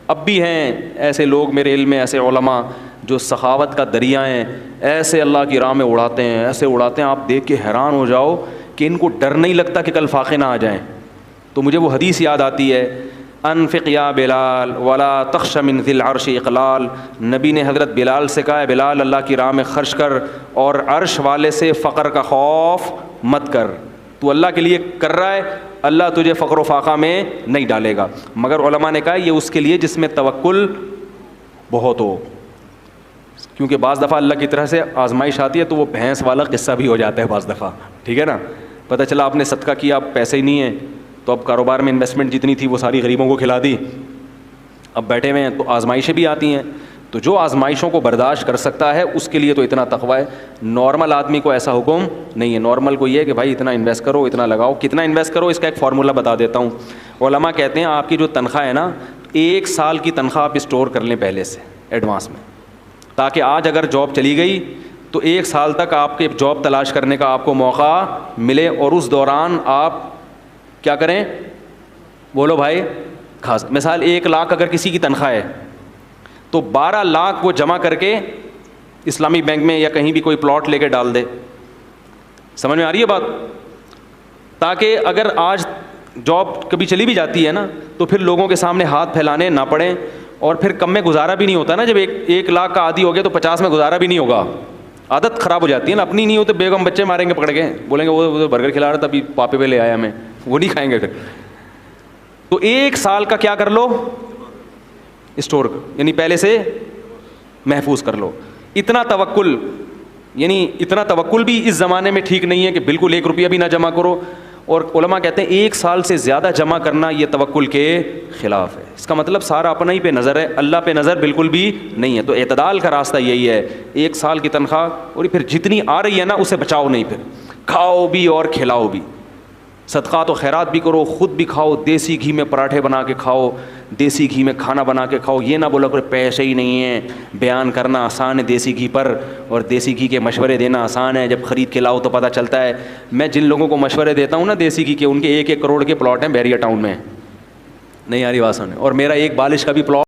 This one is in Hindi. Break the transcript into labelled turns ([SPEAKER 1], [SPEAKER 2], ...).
[SPEAKER 1] अब भी हैं ऐसे लोग मेरे इल्म में, ऐसे उलमा जो सखावत का दरिया हैं, ऐसे अल्लाह की राह में उड़ाते हैं, ऐसे उड़ाते हैं, आप देख के हैरान हो जाओ कि इनको डर नहीं लगता कि कल फाक़े ना आ जाएं। तो मुझे वो हदीस याद आती है, अनफ़िक़ या बिलाल वला तख़्श मिन ज़िल अर्श इक़लाल। नबी ने हज़रत बिलाल से कहा है, बिलाल अल्लाह की राह में ख़र्च कर और अर्श वाले से फ़क़र का खौफ मत कर। तू अल्लाह के लिए कर रहा है, अल्लाह तुझे फ़क़र व फ़ाक़ा में नहीं डालेगा। मगर उलमा ने कहा ये उसके लिए जिसमें तवक्कुल बहुत हो, क्योंकि बाज़ दफ़ा अल्लाह की तरह से आजमाइश आती है तो वो भैंस वाला किस्सा भी हो जाता है बाज़ दफ़ा, ठीक है ना। पता चला आपने सदका किया, अब पैसे ही नहीं है, तो अब कारोबार में इन्वेस्टमेंट जितनी थी वो सारी गरीबों को खिला दी, अब बैठे हुए हैं, तो आजमाइशें भी आती हैं। तो जो आजमाइशों को बर्दाश्त कर सकता है उसके लिए तो इतना तक़वा है। नॉर्मल आदमी को ऐसा हुक्म नहीं है। नॉर्मल को ये है कि भाई इतना इन्वेस्ट करो, इतना लगाओ। कितना इन्वेस्ट करो इसका एक फ़ॉर्मूला बता देता हूँ। उलमा कहते हैं आपकी जो तनख्वाह है ना, 1 साल की तनख्वाह आप स्टोर कर लें पहले से एडवांस में, ताकि आज अगर जॉब चली गई तो 1 साल तक आपके जॉब तलाश करने का आपको मौका मिले, और उस दौरान आप क्या करें, बोलो भाई, खास मिसाल 1 लाख अगर किसी की तनख्वाह है तो 12 लाख वो जमा करके इस्लामी बैंक में या कहीं भी कोई प्लॉट लेके डाल दे। समझ में आ रही है बात? ताकि अगर आज जॉब कभी चली भी जाती है ना तो फिर लोगों के सामने हाथ फैलाने ना पड़े, और फिर कम में गुजारा भी नहीं होता ना। जब एक लाख का आदी हो गया तो 50 में गुजारा भी नहीं होगा। आदत ख़राब हो जाती है ना, अपनी नहीं हो तो बेगम बच्चे मारेंगे पकड़ के, बोलेंगे वो बर्गर खिला रहा था अभी पापे पे ले आया, मैं वो नहीं खाएंगे फिर। तो 1 साल का क्या कर लो, स्टोर, यानी पहले से महफूज कर लो। इतना तवक्कुल, यानी इतना तवक्कुल भी इस ज़माने में ठीक नहीं है कि बिल्कुल 1 रुपया भी ना जमा करो। और उलमा कहते हैं 1 साल से ज़्यादा जमा करना ये तवक्कुल के ख़िलाफ़ है। इसका मतलब सारा अपना ही पे नज़र है, अल्लाह पे नज़र बिल्कुल भी नहीं है। तो एतदाल का रास्ता यही है, 1 साल की तनख्वाह, और फिर जितनी आ रही है ना उसे बचाओ नहीं, फिर खाओ भी और खिलाओ भी। सदक़ा तो खैरात भी करो, ख़ुद भी खाओ, देसी घी में पराठे बना के खाओ, देसी घी में खाना बना के खाओ। ये ना बोलो कि पैसे ही नहीं है। बयान करना आसान है देसी घी पर, और देसी घी के मशवरे देना आसान है, जब ख़रीद के लाओ तो पता चलता है। मैं जिन लोगों को मशवरे देता हूँ ना देसी घी के, उनके 1-1 करोड़ के प्लॉट हैं बैरिया टाउन में, नहीं आ रही बात सुने, और मेरा एक बालिश का भी प्लॉट